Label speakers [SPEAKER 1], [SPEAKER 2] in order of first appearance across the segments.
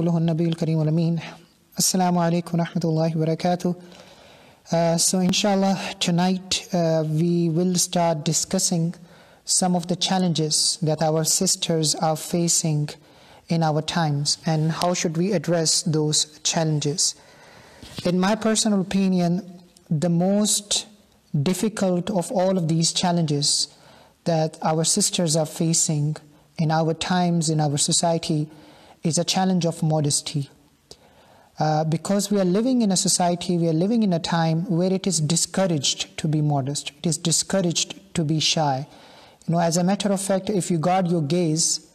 [SPEAKER 1] Nabiul Kareem al-Amin. Assalamu alaikum wa rahmatullahi wa barakatuh. So inshallah tonight we will start discussing some of the challenges that our sisters are facing in our times and how should we address those challenges. In my personal opinion, the most difficult of all of these challenges that our sisters are facing in our times, in our society, is a challenge of modesty. Because we are living in a society, we are living in a time where it is discouraged to be modest. It is discouraged to be shy. As a matter of fact, if you guard your gaze,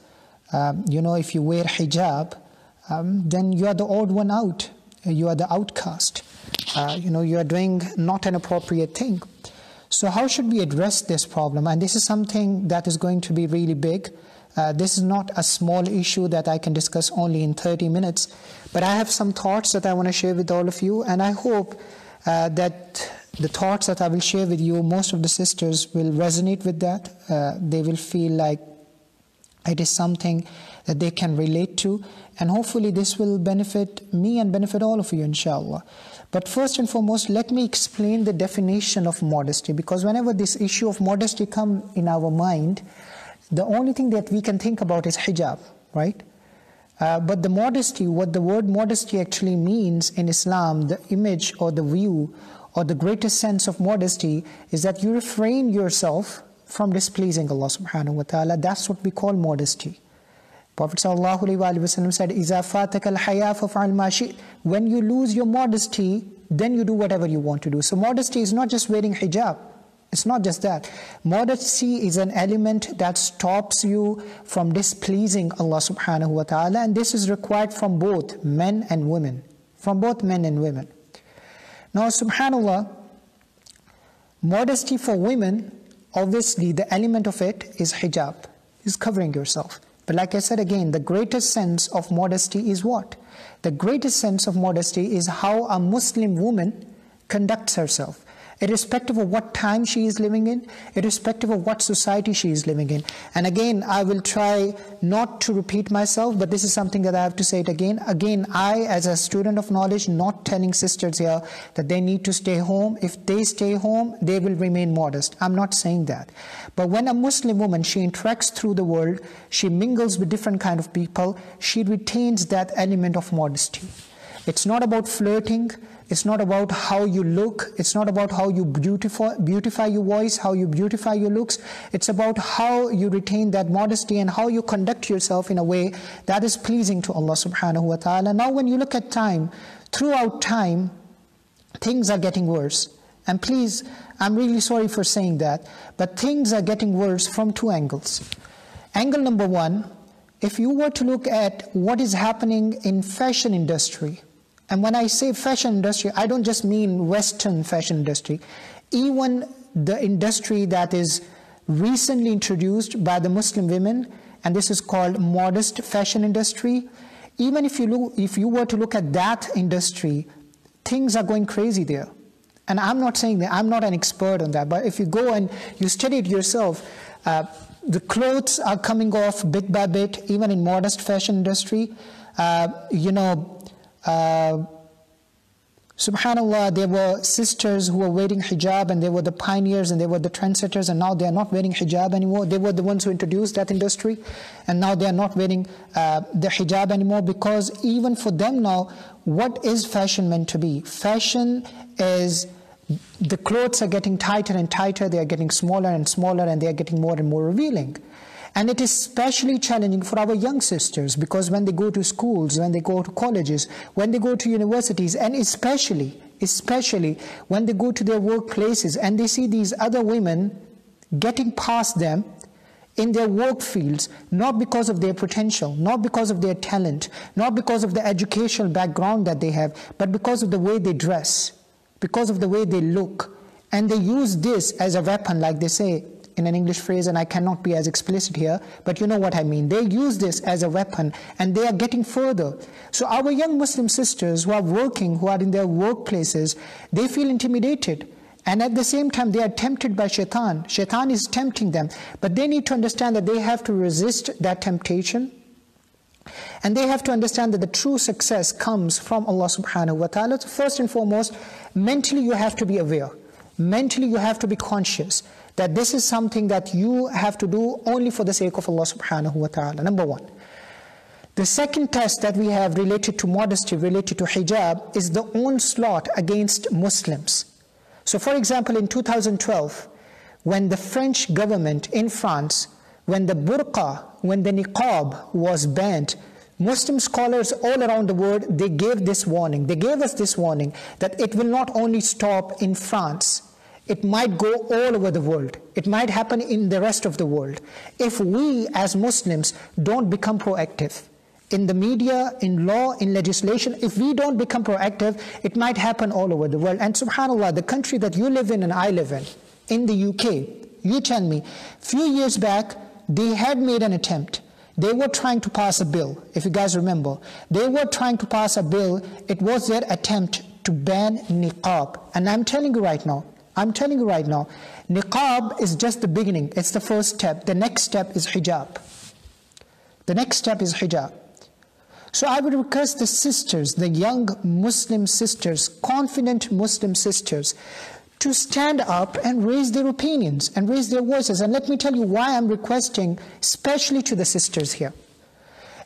[SPEAKER 1] if you wear hijab, then you are the odd one out. You are the outcast. You are doing not an appropriate thing. So how should we address this problem? And this is something that is going to be really big. This is not a small issue that I can discuss only in 30 minutes, but I have some thoughts that I want to share with all of you, and I hope that the thoughts that I will share with you, most of the sisters will resonate with that. They will feel like it is something that they can relate to, and hopefully this will benefit me and benefit all of you, inshallah. But first and foremost, let me explain the definition of modesty, because whenever this issue of modesty comes in our mind, the only thing that we can think about is hijab, right? But the modesty, what the word modesty actually means in Islam, the image or the view or the greatest sense of modesty is that you refrain yourself from displeasing Allah subhanahu wa ta'ala. That's what we call modesty. Prophet sallallahu alaihi wasallam said, "Iza fataka al-haya fa'al ma shi'ta." When you lose your modesty, then you do whatever you want to do. So modesty is not just wearing hijab. It's not just that. Modesty is an element that stops you from displeasing Allah subhanahu wa ta'ala, and this is required from both men and women. From both men and women. Now, subhanallah, modesty for women, obviously the element of it is hijab, is covering yourself. But like I said again, the greatest sense of modesty is what? The greatest sense of modesty is how a Muslim woman conducts herself, irrespective of what time she is living in, irrespective of what society she is living in. And again, I will try not to repeat myself, but this is something that I have to say it again. Again, I, as a student of knowledge, not telling sisters here that they need to stay home. If they stay home, they will remain modest. I'm not saying that. But when a Muslim woman, she interacts through the world, she mingles with different kind of people, she retains that element of modesty. It's not about flirting. It's not about how you look. It's not about how you beautify your voice, how you beautify your looks. It's about how you retain that modesty and how you conduct yourself in a way that is pleasing to Allah subhanahu wa ta'ala. Now when you look at time, throughout time, things are getting worse. And please, I'm really sorry for saying that, but things are getting worse from two angles. Angle number one, if you were to look at what is happening in fashion industry, and when I say fashion industry, I don't just mean Western fashion industry. Even the industry that is recently introduced by the Muslim women, and this is called modest fashion industry. Even if you were to look at that industry, things are going crazy there. And I'm not saying that, I'm not an expert on that, but if you go and you study it yourself, the clothes are coming off bit by bit, even in modest fashion industry. Subhanallah, there were sisters who were wearing hijab, and they were the pioneers and they were the trendsetters, and now they are not wearing hijab anymore. They were the ones who introduced that industry, and now they are not wearing the hijab anymore, because even for them now, what is fashion meant to be? Fashion is, the clothes are getting tighter and tighter, they are getting smaller and smaller, and they are getting more and more revealing. And it is especially challenging for our young sisters, because when they go to schools, when they go to colleges, when they go to universities, and especially when they go to their workplaces and they see these other women getting past them in their work fields, not because of their potential, not because of their talent, not because of the educational background that they have, but because of the way they dress, because of the way they look. And they use this as a weapon, like they say in an English phrase, and I cannot be as explicit here, but you know what I mean. They use this as a weapon, and they are getting further. So our young Muslim sisters who are working, who are in their workplaces, they feel intimidated. And at the same time, they are tempted by shaitan. Shaitan is tempting them. But they need to understand that they have to resist that temptation And they have to understand that the true success comes from Allah subhanahu wa ta'ala. So first and foremost, mentally you have to be aware. Mentally you have to be conscious that this is something that you have to do only for the sake of Allah subhanahu wa ta'ala, number one. The second test that we have related to modesty, related to hijab, is the onslaught against Muslims. So for example, in 2012, when the French government in France, when the burqa, when the niqab was banned, Muslim scholars all around the world, they gave this warning. They gave us this warning that it will not only stop in France, it might go all over the world. It might happen in the rest of the world. If we as Muslims don't become proactive, in the media, in law, in legislation, if we don't become proactive, it might happen all over the world. And subhanAllah, the country that you live in and I live in the UK, you tell me, few years back, they had made an attempt. They were trying to pass a bill, if you guys remember. They were trying to pass a bill. It was their attempt to ban niqab. And I'm telling you right now, niqab is just the beginning. It's the first step. The next step is hijab. The next step is hijab. So I would request the sisters, the young Muslim sisters, confident Muslim sisters, to stand up and raise their opinions and raise their voices. And let me tell you why I'm requesting, especially to the sisters here.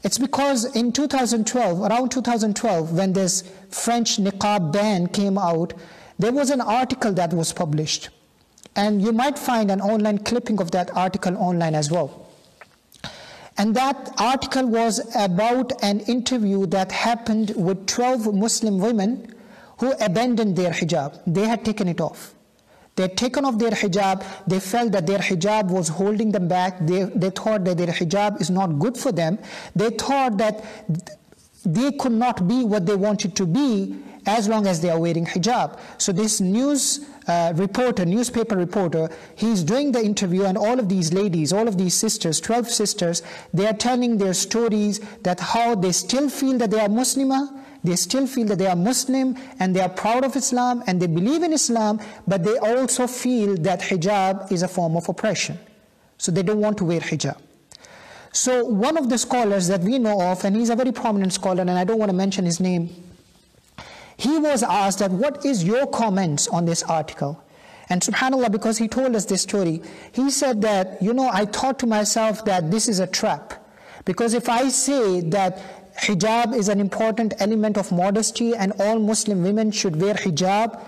[SPEAKER 1] It's because in 2012, around 2012, when this French niqab ban came out, there was an article that was published. And you might find an online clipping of that article online as well. And that article was about an interview that happened with 12 Muslim women who abandoned their hijab. They had taken it off. They had taken off their hijab. They felt that their hijab was holding them back. They thought that their hijab is not good for them. They thought that they could not be what they wanted to be as long as they are wearing hijab. So this newspaper reporter, he's doing the interview, and all of these ladies, all of these sisters, 12 sisters, they are telling their stories that how they still feel that they are Muslimah, they still feel that they are Muslim, and they are proud of Islam, and they believe in Islam, but they also feel that hijab is a form of oppression. So they don't want to wear hijab. So one of the scholars that we know of, and he's a very prominent scholar, and I don't want to mention his name, he was asked that, what is your comments on this article? And subhanAllah, because he told us this story, he said that, I thought to myself that this is a trap. Because if I say that hijab is an important element of modesty and all Muslim women should wear hijab,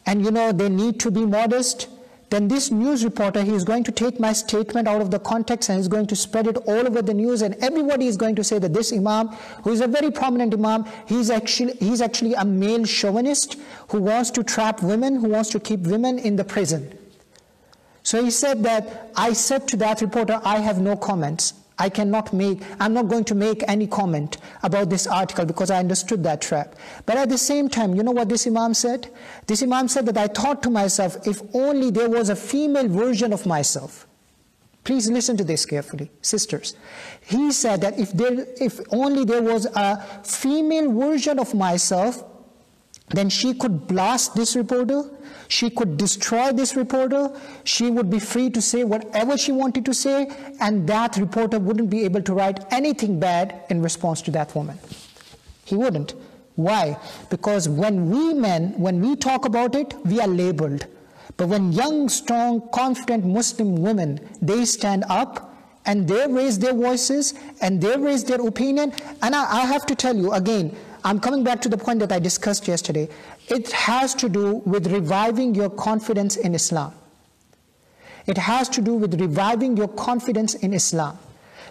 [SPEAKER 1] and they need to be modest, then this news reporter, he is going to take my statement out of the context and is going to spread it all over the news, and everybody is going to say that this imam, who is a very prominent imam, he's actually a male chauvinist who wants to trap women, who wants to keep women in the prison. So he said that, I said to that reporter, I have no comments. I'm not going to make any comment about this article because I understood that trap. But at the same time, you know what this imam said? This imam said that I thought to myself, if only there was a female version of myself. Please listen to this carefully, sisters. He said that if only there was a female version of myself, then she could blast this reporter, she could destroy this reporter, she would be free to say whatever she wanted to say, and that reporter wouldn't be able to write anything bad in response to that woman. He wouldn't. Why? Because when we men, when we talk about it, we are labeled. But when young, strong, confident Muslim women, they stand up and they raise their voices and they raise their opinion, and I have to tell you again, I'm coming back to the point that I discussed yesterday. It has to do with reviving your confidence in Islam. It has to do with reviving your confidence in Islam.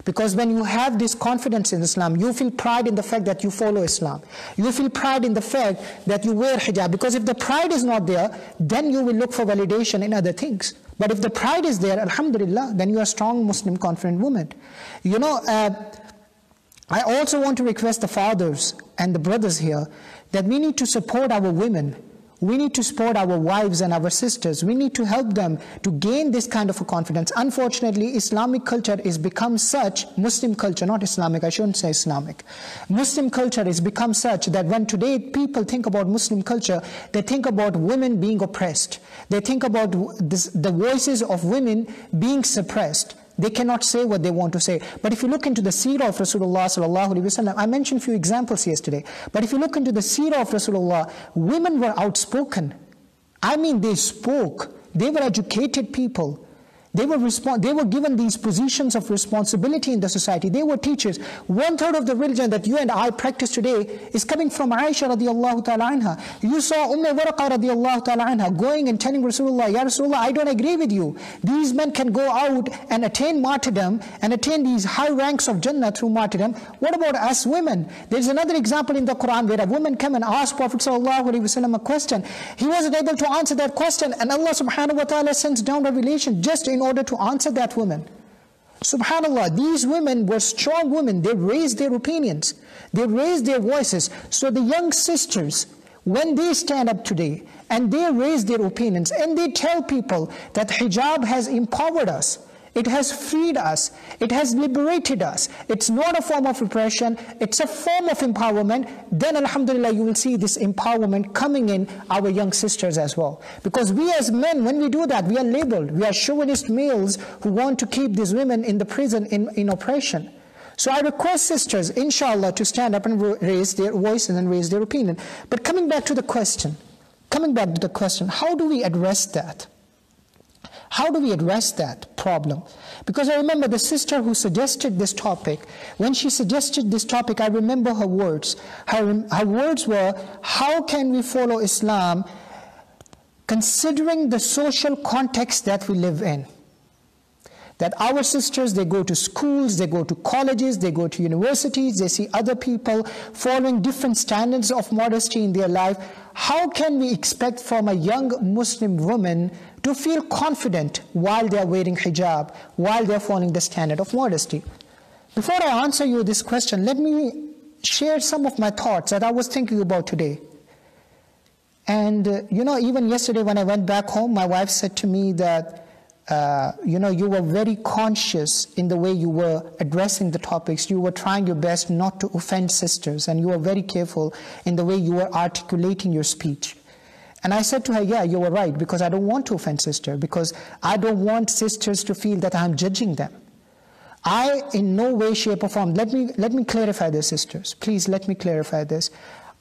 [SPEAKER 1] Because when you have this confidence in Islam, you feel pride in the fact that you follow Islam. You feel pride in the fact that you wear hijab. Because if the pride is not there, then you will look for validation in other things. But if the pride is there, alhamdulillah, then you are a strong Muslim, confident woman. I also want to request the fathers and the brothers here that we need to support our women. We need to support our wives and our sisters. We need to help them to gain this kind of a confidence. Unfortunately, Islamic culture is become such, Muslim culture, not Islamic, I shouldn't say Islamic. Muslim culture has become such that when today people think about Muslim culture, they think about women being oppressed. They think about the voices of women being suppressed. They cannot say what they want to say. But if you look into the seerah of Rasulullah sallallahu alaihi wasallam, I mentioned a few examples yesterday, but if you look into the seerah of Rasulullah, women were outspoken. I mean, they spoke. They were educated people. They were given these positions of responsibility in the society. They were teachers. 1/3 of the religion that you and I practice today is coming from Aisha radiallahu ta'ala anha. You saw Waraqa radiallahu ta'ala anha going and telling Rasulullah, Ya Rasulullah, I don't agree with you. These men can go out and attain martyrdom and attain these high ranks of Jannah through martyrdom. What about us women? There's another example in the Quran where a woman came and asked Prophet sallallahu alaihi wasallam a question. He wasn't able to answer that question, and Allah subhanahu wa ta'ala sends down revelation just in order to answer that woman. Subhanallah, these women were strong women. They raised their opinions. They raised their voices. So the young sisters, when they stand up today and they raise their opinions and they tell people that hijab has empowered us, it has freed us, it has liberated us, it's not a form of repression, it's a form of empowerment, then alhamdulillah you will see this empowerment coming in our young sisters as well. Because we as men, when we do that, we are labeled, we are chauvinist males who want to keep these women in the prison in oppression. So I request sisters, inshallah, to stand up and raise their voices and raise their opinion. But coming back to the question, how do we address that? How do we address that problem? Because I remember the sister who suggested this topic, when she suggested this topic, I remember her words. Her words were, how can we follow Islam considering the social context that we live in? That our sisters, they go to schools, they go to colleges, they go to universities, they see other people following different standards of modesty in their life. How can we expect from a young Muslim woman to feel confident while they are wearing hijab, while they are following the standard of modesty? Before I answer you this question, let me share some of my thoughts that I was thinking about today. And even yesterday when I went back home, my wife said to me that you were very conscious in the way you were addressing the topics. You were trying your best not to offend sisters, and you were very careful in the way you were articulating your speech. And I said to her, yeah, you were right, because I don't want to offend sisters, because I don't want sisters to feel that I'm judging them. I, in no way, shape or form, let me clarify this, sisters. Please let me clarify this.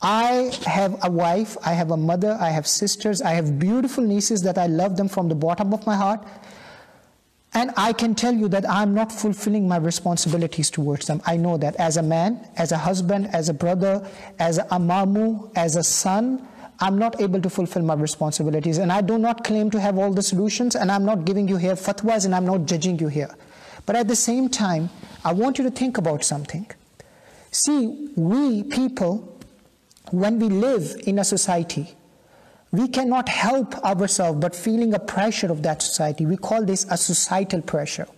[SPEAKER 1] I have a wife, I have a mother, I have sisters, I have beautiful nieces that I love them from the bottom of my heart. And I can tell you that I'm not fulfilling my responsibilities towards them. I know that as a man, as a husband, as a brother, as a mamu, as a son, I'm not able to fulfill my responsibilities. And I do not claim to have all the solutions, and I'm not giving you here fatwas, and I'm not judging you here. But at the same time, I want you to think about something. See, we people, when we live in a society, we cannot help ourselves but feeling a pressure of that society. We call this a societal pressure.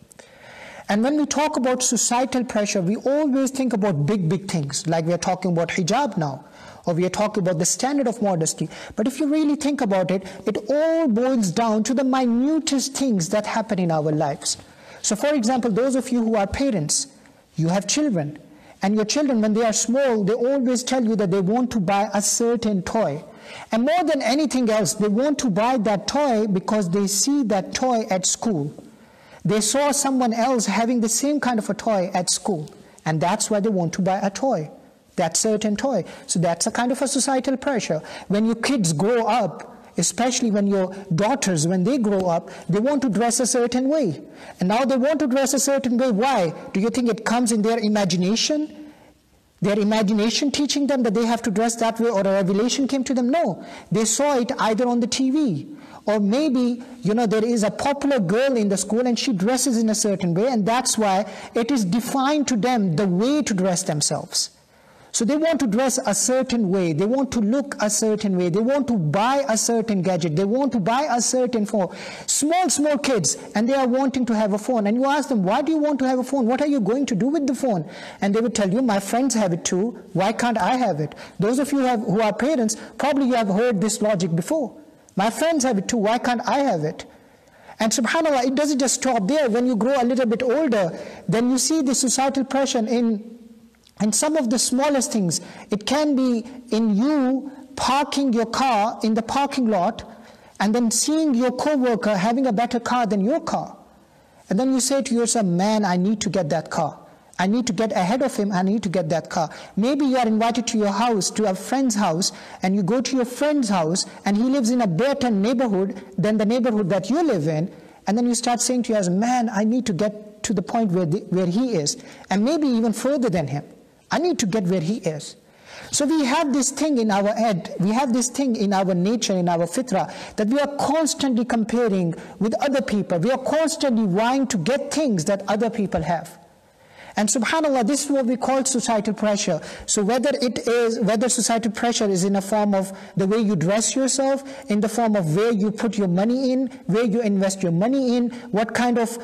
[SPEAKER 1] And when we talk about societal pressure, we always think about big things, like we are talking about hijab now, or we are talking about the standard of modesty. But if you really think about it, it all boils down to the minutest things that happen in our lives. So for example, those of you who are parents, you have children, and your children, when they are small, they always tell you that they want to buy a certain toy. And more than anything else, they want to buy that toy because they see that toy at school. They saw someone else having the same kind of a toy at school, and that's why they want to buy a toy, that certain toy. So that's a kind of a societal pressure. When your kids grow up, especially when your daughters, when they grow up, they want to dress a certain way. And now they want to dress a certain way. Why? Do you think it comes in their imagination? Their imagination teaching them that they have to dress that way, or a revelation came to them? No. They saw it either on the TV, or maybe, there is a popular girl in the school and she dresses in a certain way, and that's why it is defined to them the way to dress themselves. So they want to dress a certain way, they want to look a certain way, they want to buy a certain gadget, they want to buy a certain phone. Small kids, and they are wanting to have a phone. And you ask them, why do you want to have a phone? What are you going to do with the phone? And they would tell you, my friends have it too, why can't I have it? Those of you who are parents, probably you have heard this logic before. My friends have it too, why can't I have it? And subhanAllah, it doesn't just stop there. When you grow a little bit older, then you see the societal pressure in some of the smallest things. It can be in you parking your car in the parking lot and then seeing your co-worker having a better car than your car. And then you say to yourself, man, I need to get that car. I need to get ahead of him, I need to get that car. Maybe you are invited to your house, to a friend's house, and you go to your friend's house, and he lives in a better neighborhood than the neighborhood that you live in, and then you start saying to yourself, man, I need to get to the point where he is, and maybe even further than him. I need to get where he is. So we have this thing in our head, we have this thing in our nature, in our fitra, that we are constantly comparing with other people. We are constantly vying to get things that other people have. And subhanAllah, this is what we call societal pressure. So whether societal pressure is in a form of the way you dress yourself, in the form of where you put your money in, where you invest your money in, what kind of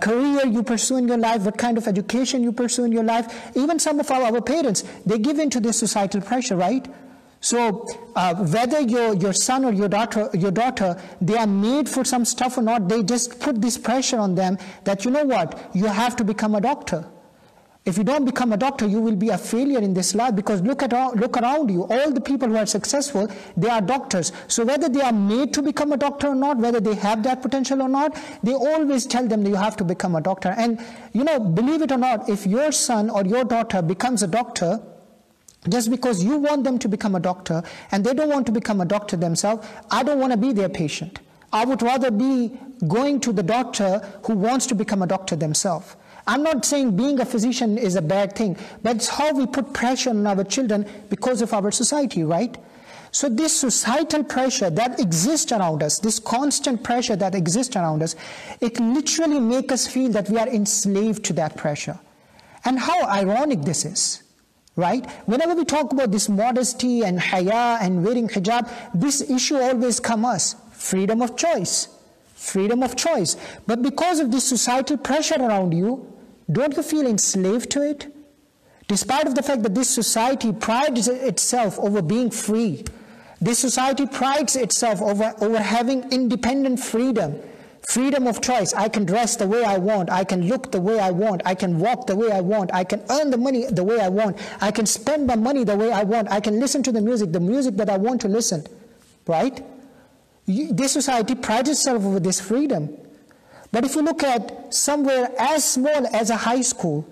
[SPEAKER 1] career you pursue in your life, what kind of education you pursue in your life. Even some of our parents, they give into this societal pressure, right? So whether your son or your daughter, they are made for some stuff or not, they just put this pressure on them that, you know what, you have to become a doctor. If you don't become a doctor, you will be a failure in this life, because look around you. All the people who are successful, they are doctors. So whether they are made to become a doctor or not, whether they have that potential or not, they always tell them that you have to become a doctor. And you know, believe it or not, if your son or your daughter becomes a doctor, just because you want them to become a doctor and they don't want to become a doctor themselves, I don't want to be their patient. I would rather be going to the doctor who wants to become a doctor themselves. I'm not saying being a physician is a bad thing, but it's how we put pressure on our children because of our society, right? So this societal pressure that exists around us, this constant pressure that exists around us, it literally makes us feel that we are enslaved to that pressure. And how ironic this is, right? Whenever we talk about this modesty and haya and wearing hijab, this issue always comes us, freedom of choice. Freedom of choice. But because of this societal pressure around you, don't you feel enslaved to it? Despite of the fact that this society prides itself over being free, this society prides itself over having independent freedom, freedom of choice. I can dress the way I want, I can look the way I want, I can walk the way I want, I can earn the money the way I want, I can spend my money the way I want, I can listen to the music that I want to listen, right? This society prides itself over this freedom. But if you look at somewhere as small as a high school,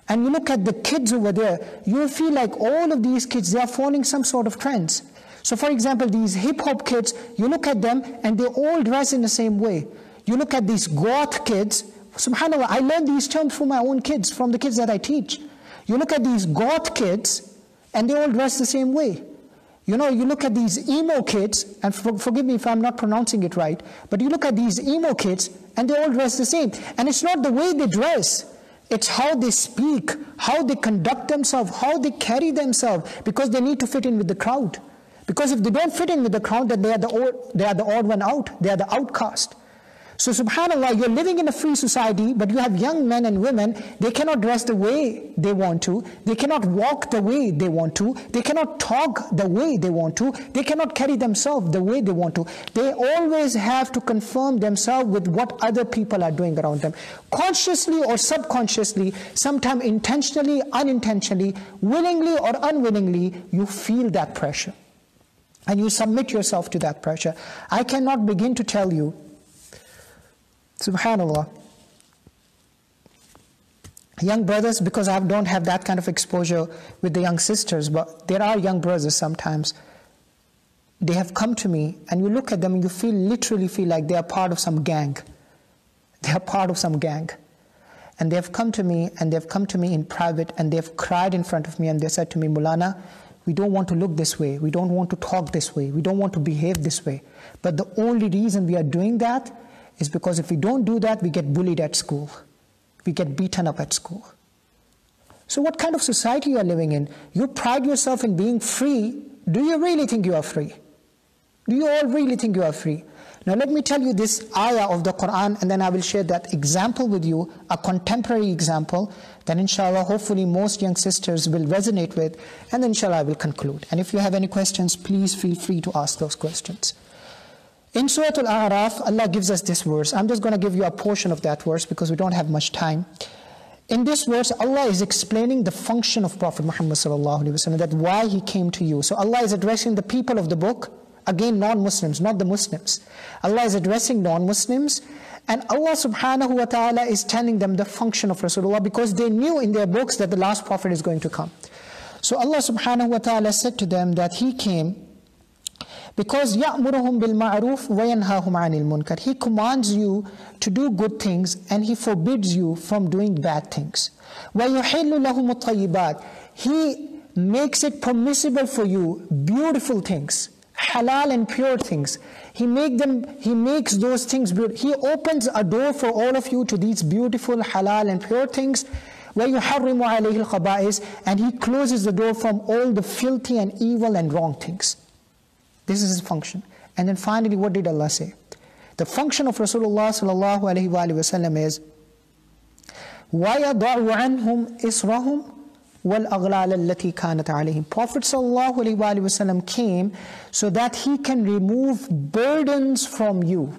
[SPEAKER 1] and you look at the kids over there, you will feel like all of these kids, they are following some sort of trends. So for example, these hip-hop kids, you look at them and they all dress in the same way. You look at these goth kids, subhanAllah, I learned these terms from my own kids, from the kids that I teach. You look at these goth kids and they all dress the same way. You know, you look at these emo kids, and forgive me if I'm not pronouncing it right, but you look at these emo kids, and they all dress the same. And it's not the way they dress, it's how they speak, how they conduct themselves, how they carry themselves, because they need to fit in with the crowd. Because if they don't fit in with the crowd, then they are the odd one out, they are the outcast. So subhanAllah, you're living in a free society, but you have young men and women, they cannot dress the way they want to, they cannot walk the way they want to, they cannot talk the way they want to, they cannot carry themselves the way they want to. They always have to conform themselves with what other people are doing around them. Consciously or subconsciously, sometimes intentionally, unintentionally, willingly or unwillingly, you feel that pressure. And you submit yourself to that pressure. I cannot begin to tell you, subhanAllah, young brothers, because I don't have that kind of exposure with the young sisters, but there are young brothers sometimes, they have come to me and you look at them and you literally feel like they are part of some gang. They are part of some gang. And they have come to me in private and they have cried in front of me and they said to me, Mulana, we don't want to look this way, we don't want to talk this way, we don't want to behave this way. But the only reason we are doing that is because if we don't do that, we get bullied at school. We get beaten up at school. So what kind of society you are living in? You pride yourself in being free. Do you really think you are free? Do you all really think you are free? Now let me tell you this ayah of the Quran, and then I will share that example with you, a contemporary example, that inshallah, hopefully most young sisters will resonate with, and then inshallah I will conclude. And if you have any questions, please feel free to ask those questions. In Surah Al-A'raf, Allah gives us this verse. I'm just going to give you a portion of that verse because we don't have much time. In this verse, Allah is explaining the function of Prophet Muhammad sallallahu alaihi wasallam, that why he came to you. So Allah is addressing the people of the book, again non-Muslims, not the Muslims. Allah is addressing non-Muslims, And Allah subhanahu wa ta'ala is telling them the function of Rasulullah, because they knew in their books that the last prophet is going to come. So Allah subhanahu wa ta'ala said to them that he came because يَأْمُرُهُمْ بِالْمَعْرُوفِ وَيَنْهَاهُمْ عَنِ الْمُنْكَرِ. He commands you to do good things and he forbids you from doing bad things. وَيُحِلُّ لَهُمُ الطَّيِّبَاتِ. He makes it permissible for you beautiful things, halal and pure things. He makes those things beautiful. He opens a door for all of you to these beautiful halal and pure things. وَيُحَرِّمُ عَلَيْهِ الْخَبَائِثِ. And he closes the door from all the filthy and evil and wrong things. This is his function. And then finally, what did Allah say? The function of Rasulullah sallallahu alaihi wasallam is وَيَضَعُ عَنْهُمْ إِسْرَهُمْ وَالْأَغْلَالَ الَّتِي كَانَتْ عَلَيْهِمْ. Prophet sallallahu alaihi wasallam came so that he can remove burdens from you.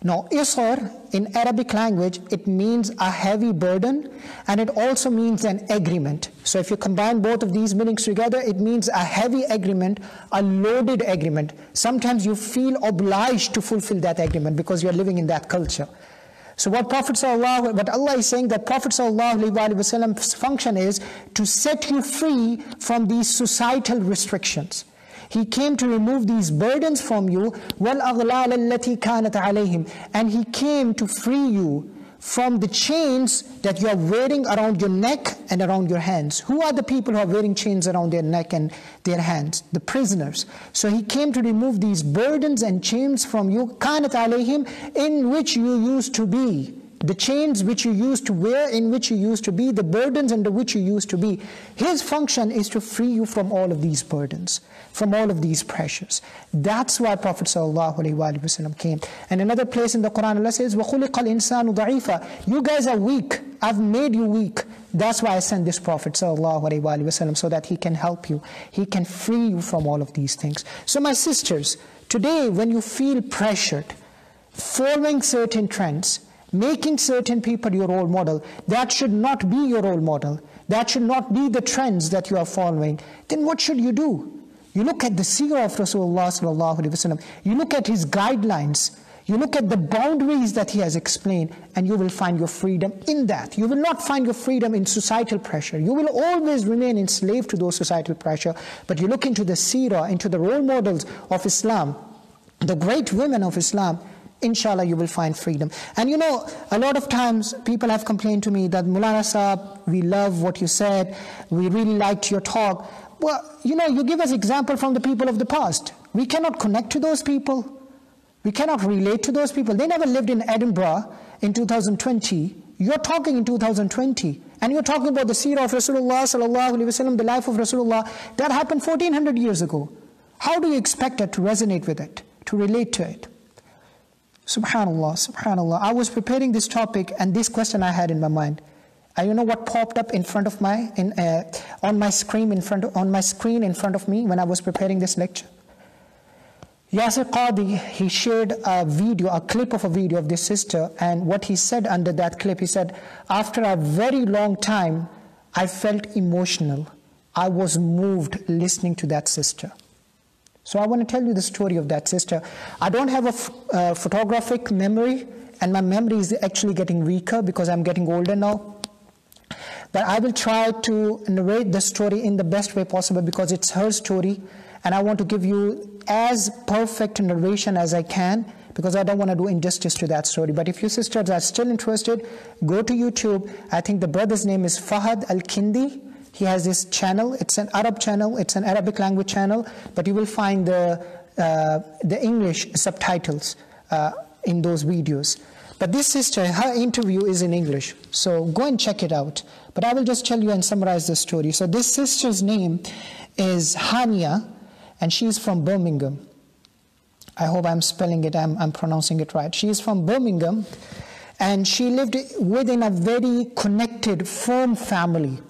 [SPEAKER 1] Now, isr in Arabic language, it means a heavy burden, and it also means an agreement. So if you combine both of these meanings together, it means a heavy agreement, a loaded agreement. Sometimes you feel obliged to fulfill that agreement because you're living in that culture. So what Allah is saying, that Prophet ﷺ's function is to set you free from these societal restrictions. He came to remove these burdens from you, وَالْأَغْلَالَ الَّتِي كَانَتْ عَلَيْهِمْ. And he came to free you from the chains that you are wearing around your neck and around your hands. Who are the people who are wearing chains around their neck and their hands? The prisoners. So he came to remove these burdens and chains from you, كَانَتْ عَلَيْهِمْ, in which you used to be. The chains which you used to wear, in which you used to be, the burdens under which you used to be. His function is to free you from all of these burdens, from all of these pressures. That's why Prophet ﷺ came. And another place in the Quran, Allah says, وَخُلِقَ الْإِنسَانُ ضَعِيفًا. You guys are weak. I've made you weak. That's why I sent this Prophet ﷺ, so that he can help you. He can free you from all of these things. So my sisters, today when you feel pressured, following certain trends, making certain people your role model, that should not be your role model. That should not be the trends that you are following. Then what should you do? You look at the seerah of Rasulullah sallallahu alaihi wasallam. You look at his guidelines. You look at the boundaries that he has explained, and you will find your freedom in that. You will not find your freedom in societal pressure. You will always remain enslaved to those societal pressure. But you look into the seerah, into the role models of Islam, the great women of Islam, inshallah you will find freedom. And you know, a lot of times people have complained to me that Maulana Sahab, we love what you said, we really liked your talk. Well, you know, you give us example from the people of the past. We cannot connect to those people. We cannot relate to those people. They never lived in Edinburgh in 2020. You're talking in 2020. And you're talking about the seerah of Rasulullah sallallahu alaihi wasallam, the life of Rasulullah. That happened 1400 years ago. How do you expect us to resonate with it, to relate to it? Subhanallah, subhanallah. I was preparing this topic and this question I had in my mind. You know what popped up in front of on my screen in front of me when I was preparing this lecture? Yasir Qadi, he shared a clip of a video of this sister, and what he said under that clip, he said, after a very long time, I felt emotional. I was moved listening to that sister. So I want to tell you the story of that sister. I don't have a photographic memory, and my memory is actually getting weaker because I'm getting older now. But I will try to narrate the story in the best way possible because it's her story, and I want to give you as perfect a narration as I can because I don't want to do injustice to that story. But if you sisters are still interested, go to YouTube. I think the brother's name is Fahad Al-Kindi. He has this channel. It's an Arab channel. It's an Arabic language channel. But you will find the English subtitles in those videos. But this sister, her interview is in English. So go and check it out. But I will just tell you and summarize the story. So this sister's name is Hania, and she's from Birmingham. I hope I'm spelling it, I'm pronouncing it right. She is from Birmingham, and she lived within a very connected, firm family.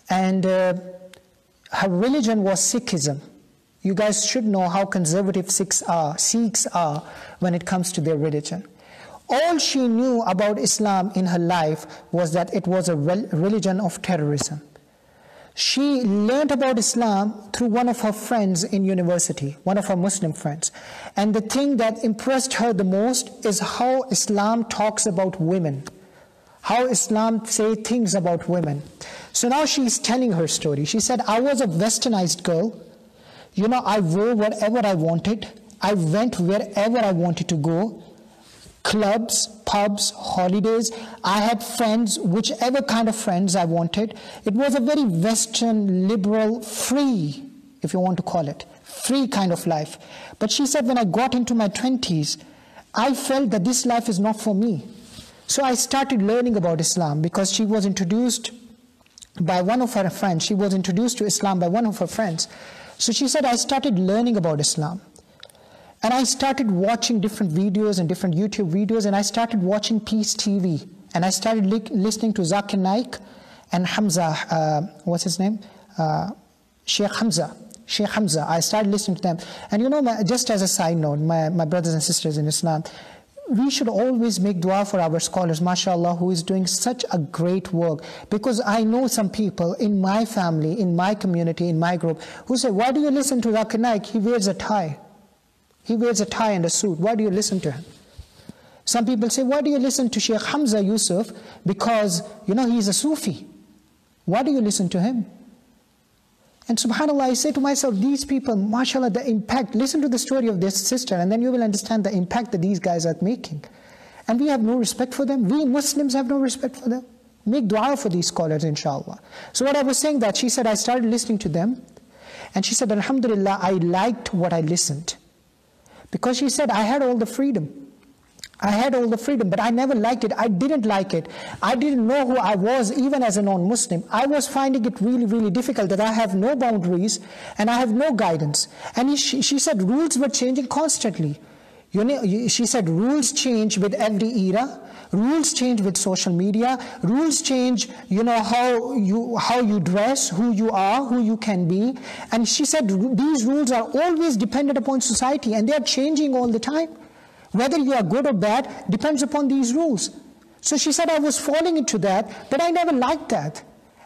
[SPEAKER 1] And her religion was Sikhism. You guys should know how conservative Sikhs are when it comes to their religion. All she knew about Islam in her life was that it was a religion of terrorism. She learned about Islam through one of her friends in university, one of her Muslim friends. And the thing that impressed her the most is how Islam talks about women, how Islam says things about women. So now she's telling her story. She said, I was a westernized girl. You know, I wore whatever I wanted. I went wherever I wanted to go. Clubs, pubs, holidays. I had friends, whichever kind of friends I wanted. It was a very Western, liberal, free, if you want to call it, free kind of life. But she said, when I got into my 20s, I felt that this life is not for me. So I started learning about Islam because she was introduced by one of her friends. She was introduced to Islam by one of her friends. So she said, I started learning about Islam. And I started watching different videos and different YouTube videos, and I started watching Peace TV. And I started listening to Zakir Naik and Hamza, what's his name? Sheikh Hamza. Sheikh Hamza. I started listening to them. And you know, just as a side note, my brothers and sisters in Islam, we should always make dua for our scholars, mashallah, who is doing such a great work. Because I know some people in my family, in my community, in my group, who say, why do you listen to Zakir Naik? He wears a tie. He wears a tie and a suit. Why do you listen to him? Some people say, why do you listen to Sheikh Hamza Yusuf? Because, you know, he's a Sufi. Why do you listen to him? And subhanAllah, I say to myself, these people, mashallah, the impact, listen to the story of this sister, and then you will understand the impact that these guys are making. And we have no respect for them. We Muslims have no respect for them. Make dua for these scholars, inshallah. So what I was saying that, she said, I started listening to them, and she said, alhamdulillah, I liked what I listened. Because she said, I had all the freedom. I had all the freedom, but I never liked it. I didn't like it. I didn't know who I was, even as a non-Muslim. I was finding it really, really difficult that I have no boundaries and I have no guidance. And she said rules were changing constantly. You know, she said rules change with every era. Rules change with social media. Rules change, you know, how you dress, who you are, who you can be. And she said these rules are always dependent upon society, and they are changing all the time. Whether you are good or bad depends upon these rules. So she said, I was falling into that, but I never liked that.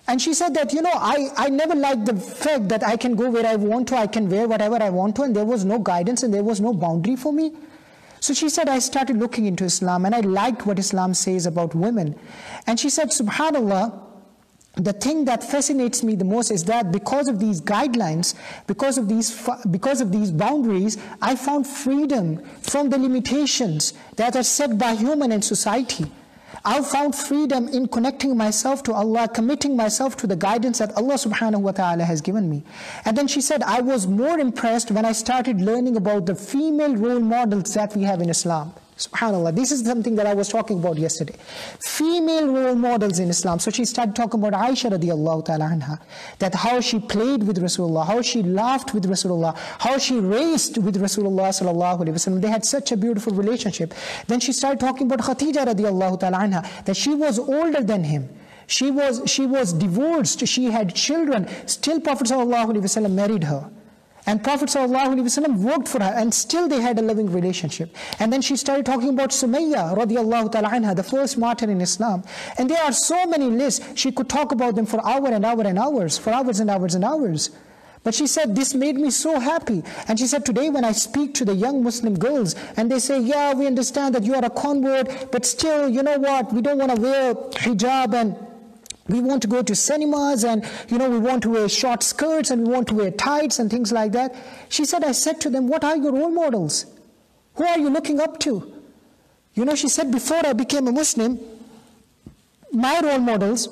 [SPEAKER 1] And she said that, you know, I never liked the fact that I can go where I want to, I can wear whatever I want to, and there was no guidance and there was no boundary for me. So she said, I started looking into Islam, and I liked what Islam says about women. And she said, subhanAllah, the thing that fascinates me the most is that because of these guidelines, because of these boundaries, I found freedom from the limitations that are set by human and society. I found freedom in connecting myself to Allah, committing myself to the guidance that Allah subhanahu wa ta'ala has given me. And then she said, I was more impressed when I started learning about the female role models that we have in Islam. SubhanAllah, this is something that I was talking about yesterday. Female role models in Islam. So she started talking about Aisha radiallahu ta'ala anha, that how she played with Rasulullah, how she laughed with Rasulullah, how she raced with Rasulullah sallallahu alayhi wa sallam. They had such a beautiful relationship. Then she started talking about Khadija radiallahu ta'ala anha, that she was older than him. She was divorced, she had children. Still Prophet sallallahu alayhi wa sallam married her. And Prophet ﷺ worked for her, and still they had a loving relationship. And then she started talking about Sumayya radiallahu ta'ala anha, the first martyr in Islam. And there are so many lists. She could talk about them for hours and hours and hours, for hours and hours and hours. But she said, this made me so happy. And she said, today when I speak to the young Muslim girls, and they say, yeah, we understand that you are a convert, but still, you know what, we don't want to wear hijab, and we want to go to cinemas, and you know, we want to wear short skirts, and we want to wear tights and things like that. She said, I said to them, what are your role models? Who are you looking up to? You know, she said, before I became a Muslim, my role models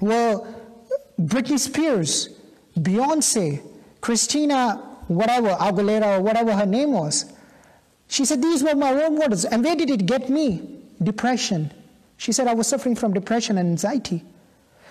[SPEAKER 1] were Britney Spears, Beyonce, Christina, whatever, Aguilera, or whatever her name was. She said, these were my role models. And where did it get me? Depression. She said, I was suffering from depression and anxiety.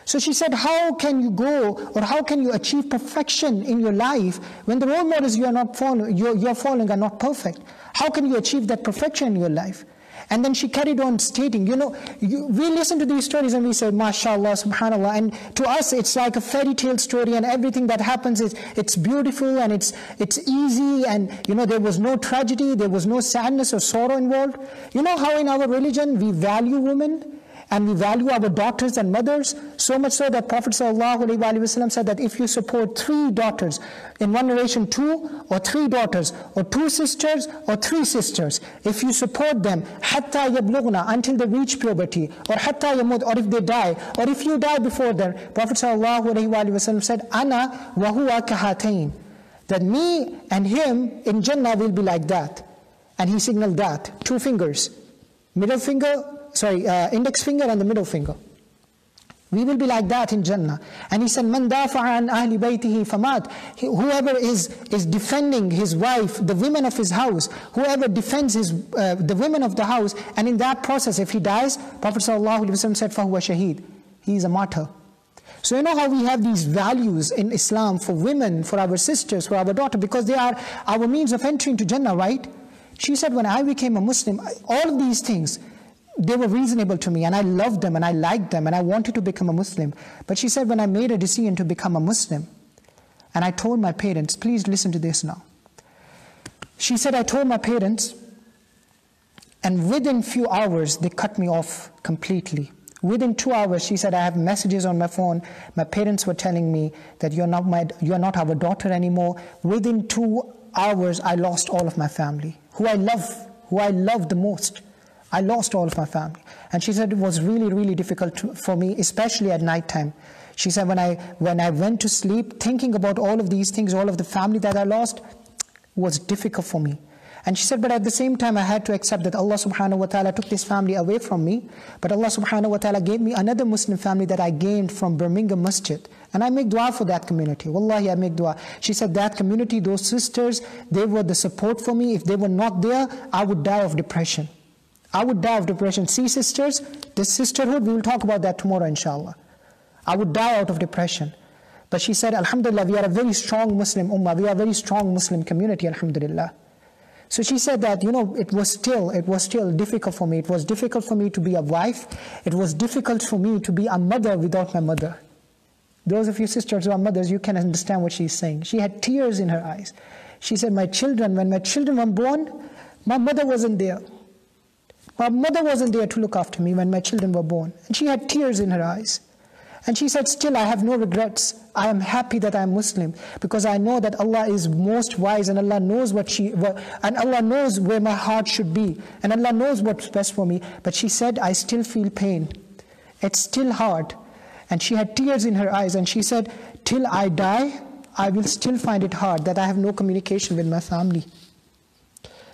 [SPEAKER 1] So she said, how can you go, or how can you achieve perfection in your life when the role models you're following are not perfect? How can you achieve that perfection in your life? And then she carried on stating, you know, we listen to these stories and we say, mashallah, subhanallah, and to us it's like a fairy tale story, and everything that happens it's beautiful and it's easy, and you know, there was no tragedy, there was no sadness or sorrow involved. You know how in our religion we value women, and we value our daughters and mothers, so much so that Prophet ﷺ said that if you support 3 daughters, in one narration 2 or 3 daughters, or 2 sisters or 3 sisters, if you support them, حَتَّى يَبْلُغْنَا, until they reach puberty, or حَتَّى يَمُوت, or if they die, or if you die before them, Prophet ﷺ said, أَنَا وَهُوَ كَهَاتَيْنِ, that me and him in Jannah will be like that. And he signaled that, 2 fingers, index finger and the middle finger. We will be like that in Jannah. And he said, "Man dafa'a an ahli baytihi famat." Whoever is defending his wife, the women of his house, whoever defends the women of the house, and in that process, if he dies, Prophet ﷺ said, "Fahuwa shaheed." He is a martyr. So you know how we have these values in Islam for women, for our sisters, for our daughter, because they are our means of entering to Jannah, right? She said, when I became a Muslim, all of these things, they were reasonable to me, and I loved them, and I liked them, and I wanted to become a Muslim. But she said, when I made a decision to become a Muslim, and I told my parents, please listen to this now. She said, I told my parents, and within few hours, they cut me off completely. Within 2 hours, she said, I have messages on my phone. My parents were telling me that you're not our daughter anymore. Within 2 hours, I lost all of my family, who I love the most. I lost all of my family. And she said it was really, really difficult for me, especially at night time. She said when I went to sleep, thinking about all of these things, all of the family that I lost, was difficult for me. And she said, but at the same time, I had to accept that Allah subhanahu wa ta'ala took this family away from me. But Allah subhanahu wa ta'ala gave me another Muslim family that I gained from Birmingham Masjid. And I make dua for that community. Wallahi, I make dua. She said that community, those sisters, they were the support for me. If they were not there, I would die of depression. I would die of depression. See, sisters, this sisterhood, we will talk about that tomorrow, inshallah. I would die out of depression. But she said, alhamdulillah, we are a very strong Muslim ummah. We are a very strong Muslim community, alhamdulillah. So she said that, it was still difficult for me. It was difficult for me to be a wife. It was difficult for me to be a mother without my mother. Those of you sisters who are mothers, you can understand what she's saying. She had tears in her eyes. She said, when my children were born, my mother wasn't there. My mother wasn't there to look after me when my children were born. And she had tears in her eyes. And she said, still, I have no regrets. I am happy that I am Muslim, because I know that Allah is most wise, and Allah knows and Allah knows where my heart should be, and Allah knows what's best for me. But she said, I still feel pain. It's still hard. And she had tears in her eyes, and she said, till I die, I will still find it hard that I have no communication with my family.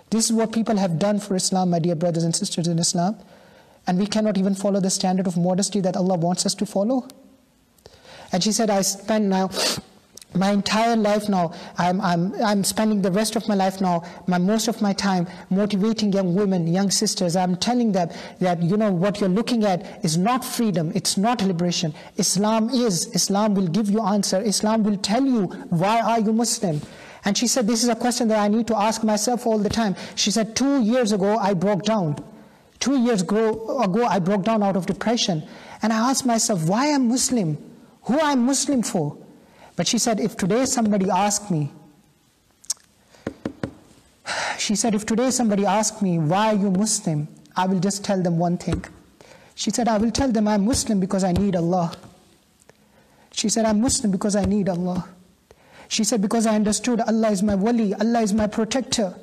[SPEAKER 1] This is what people have done for Islam, my dear brothers and sisters in Islam. And we cannot even follow the standard of modesty that Allah wants us to follow. And she said, I spend now my entire life now, I'm spending the rest of my life now, most of my time motivating young women, young sisters. I'm telling them that, what you're looking at is not freedom, it's not liberation. Islam will give you answer. Islam will tell you, why are you Muslim? And she said, this is a question that I need to ask myself all the time. She said, 2 years ago, I broke down. 2 years ago, I broke down out of depression. And I asked myself, why I'm Muslim? Who I'm Muslim for? But she said, if today somebody asked me, why are you Muslim? I will just tell them one thing. She said, I will tell them I'm Muslim because I need Allah. She said, I'm Muslim because I need Allah. She said, because I understood Allah is my wali, Allah is my protector.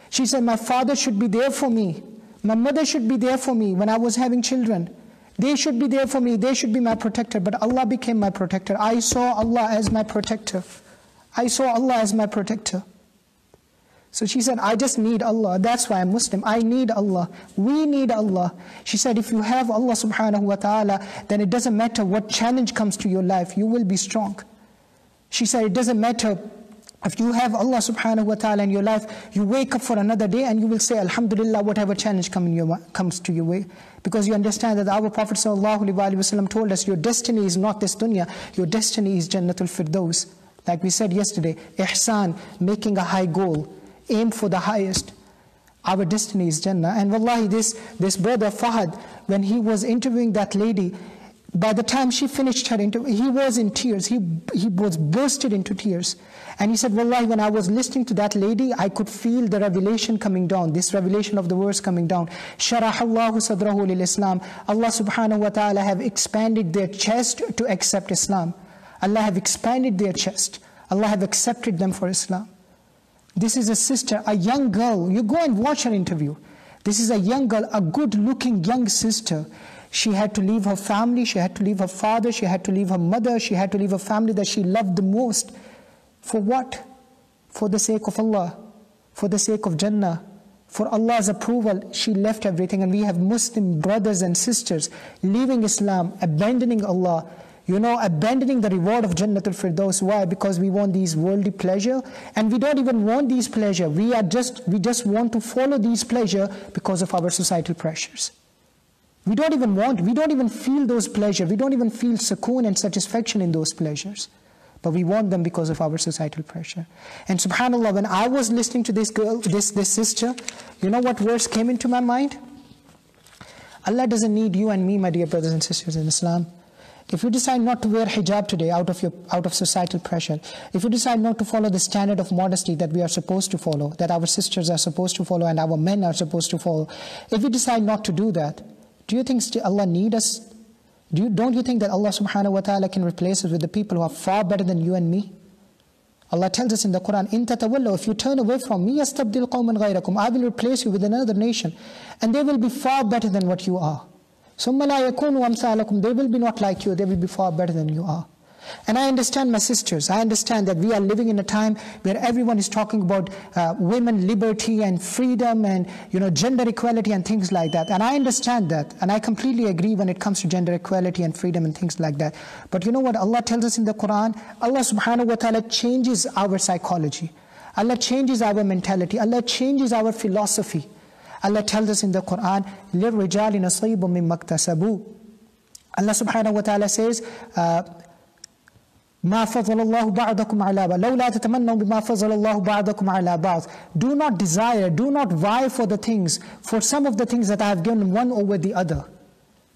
[SPEAKER 1] She said, my father should be there for me. My mother should be there for me when I was having children. They should be there for me. They should be my protector. But Allah became my protector. I saw Allah as my protector. I saw Allah as my protector. So she said, I just need Allah. That's why I'm Muslim. I need Allah. We need Allah. She said, if you have Allah subhanahu wa ta'ala, then it doesn't matter what challenge comes to your life. You will be strong. She said, it doesn't matter if you have Allah subhanahu wa ta'ala in your life, you wake up for another day and you will say, alhamdulillah, whatever challenge comes to your way. Because you understand that our Prophet sallallahu alaihi wasallam told us, your destiny is not this dunya, your destiny is Jannatul Firdaus. Like we said yesterday, ihsan, making a high goal, aim for the highest. Our destiny is Jannah. And wallahi, this brother Fahad, when he was interviewing that lady, By the time she finished her interview, he was in tears. He was bursted into tears. And he said, Wallahi, when I was listening to that lady, I could feel the revelation coming down, this revelation of the verse coming down. شَرَحَ اللَّهُ صَدْرَهُ لِلْإِسْلَامِ. Allah subhanahu wa ta'ala have expanded their chest to accept Islam. Allah have expanded their chest. Allah have accepted them for Islam. This is a sister, a young girl. You go and watch her interview. This is a young girl, a good-looking young sister. She had to leave her family, she had to leave her father, she had to leave her mother, she had to leave a family that she loved the most. For what? For the sake of Allah, for the sake of Jannah, for Allah's approval. She left everything. And we have Muslim brothers and sisters leaving Islam, abandoning Allah, abandoning the reward of Jannatul Firdaus. Why? Because we want these worldly pleasure, and we don't even want these pleasure. We just want to follow these pleasure because of our societal pressures. We don't even feel those pleasures. We don't even feel sukoon and satisfaction in those pleasures. But we want them because of our societal pressure. And subhanAllah, when I was listening to this girl, this sister, you know what verse came into my mind? Allah doesn't need you and me, my dear brothers and sisters in Islam. If you decide not to wear hijab today out of societal pressure, if you decide not to follow the standard of modesty that we are supposed to follow, that our sisters are supposed to follow and our men are supposed to follow, if you decide not to do that, do you think Allah need us? Don't you think that Allah subhanahu wa ta'ala can replace us with the people who are far better than you and me? Allah tells us in the Quran, إِن تَتَوَلَّوْا, if you turn away from me, يَسْتَبْدِلْ قَوْمًا غَيْرَكُمْ, I will replace you with another nation, and they will be far better than what you are. ثُمَّ لَا يَكُونُوا أَمْثَالَكُمْ, they will be not like you, they will be far better than you are. And I understand, my sisters, I understand that we are living in a time where everyone is talking about women liberty and freedom and gender equality and things like that. And I understand that, and I completely agree when it comes to gender equality and freedom and things like that. But you know what Allah tells us in the Quran? Allah subhanahu wa ta'ala changes our psychology. Allah changes our mentality. Allah changes our philosophy. Allah tells us in the Quran, لِلْرِجَالِ نَصِيبٌ مِّمَّا اكْتَسَبُوا. Allah subhanahu wa ta'ala says, مَا فَضَلَ اللَّهُ بَعْضَكُمْ عَلَى بَعْضٍ لَوْ لَا تَتَمَنَّوْا بِمَا فَضَلَ اللَّهُ بَعْضَكُمْ عَلَى بَعْضٍ. Do not desire, do not vie for the things, for some of the things that I have given one over the other.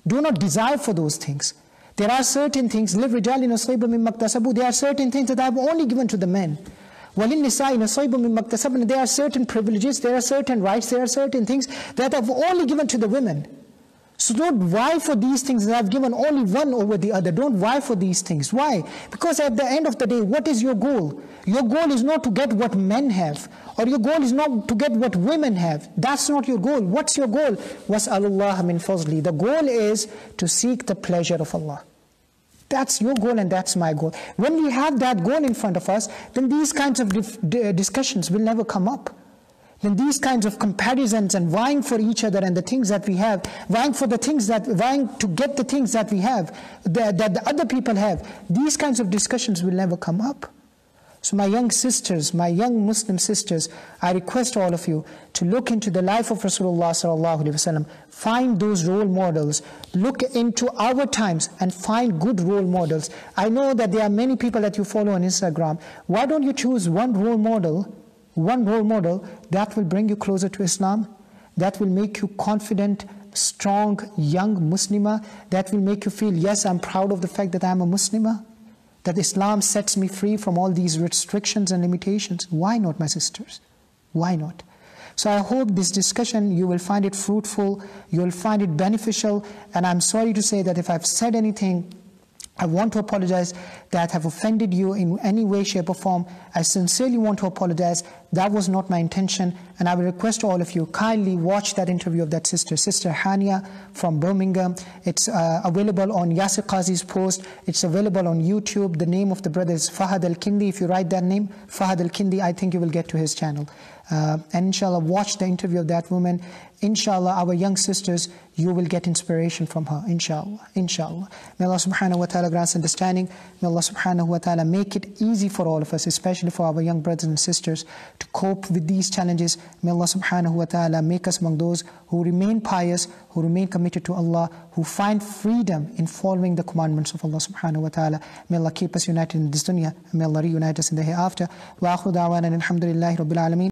[SPEAKER 1] Do not desire for those things. There are certain things, لِلْرِجَالِ نَصِيبٌ مِّمَّا اكْتَسَبُوا. There are certain things that I have only given to the men. وَلِلنِّسَاءِ نَصِيبٌ مِّمَّا اكْتَسَبْنَ. There are certain privileges, there are certain rights, there are certain things that I have only given to the women. So don't vie for these things that I've given only one over the other. Don't vie for these things. Why? Because at the end of the day, what is your goal? Your goal is not to get what men have, or your goal is not to get what women have. That's not your goal. What's your goal? وَاسْأَلُ اللَّهَ مِنْ فَضْلِهِ. The goal is to seek the pleasure of Allah. That's your goal and that's my goal. When we have that goal in front of us, then these kinds of discussions will never come up. Then these kinds of comparisons and vying for each other and the things that we have, vying to get the things that we have, that the other people have, these kinds of discussions will never come up. So my young sisters, my young Muslim sisters, I request all of you to look into the life of Rasulullah sallallahu alaihi wasallam, find those role models, look into our times and find good role models. I know that there are many people that you follow on Instagram. Why don't you choose one role model that will bring you closer to Islam, that will make you confident, strong, young Muslimah, that will make you feel, yes, I'm proud of the fact that I'm a Muslimah, that Islam sets me free from all these restrictions and limitations. Why not, my sisters? Why not? So I hope this discussion, you will find it fruitful, you will find it beneficial, and I'm sorry to say that if I've said anything, I want to apologize that I have offended you in any way, shape or form. I sincerely want to apologize. That was not my intention. And I will request all of you, kindly watch that interview of that sister, Sister Hania from Birmingham. It's available on Yasir Qazi's post. It's available on YouTube. The name of the brother is Fahad Al-Kindi. If you write that name, Fahad Al-Kindi, I think you will get to his channel. And inshallah, watch the interview of that woman. Inshallah, our young sisters, you will get inspiration from her. Inshallah. Inshallah. May Allah subhanahu wa ta'ala grant understanding. May Allah subhanahu wa ta'ala make it easy for all of us, especially for our young brothers and sisters, to cope with these challenges. May Allah subhanahu wa ta'ala make us among those who remain pious, who remain committed to Allah, who find freedom in following the commandments of Allah subhanahu wa ta'ala. May Allah keep us united in this dunya, and may Allah reunite us in the hereafter. Wa akhiru da'wana alhamdulillahi rabbil alameen.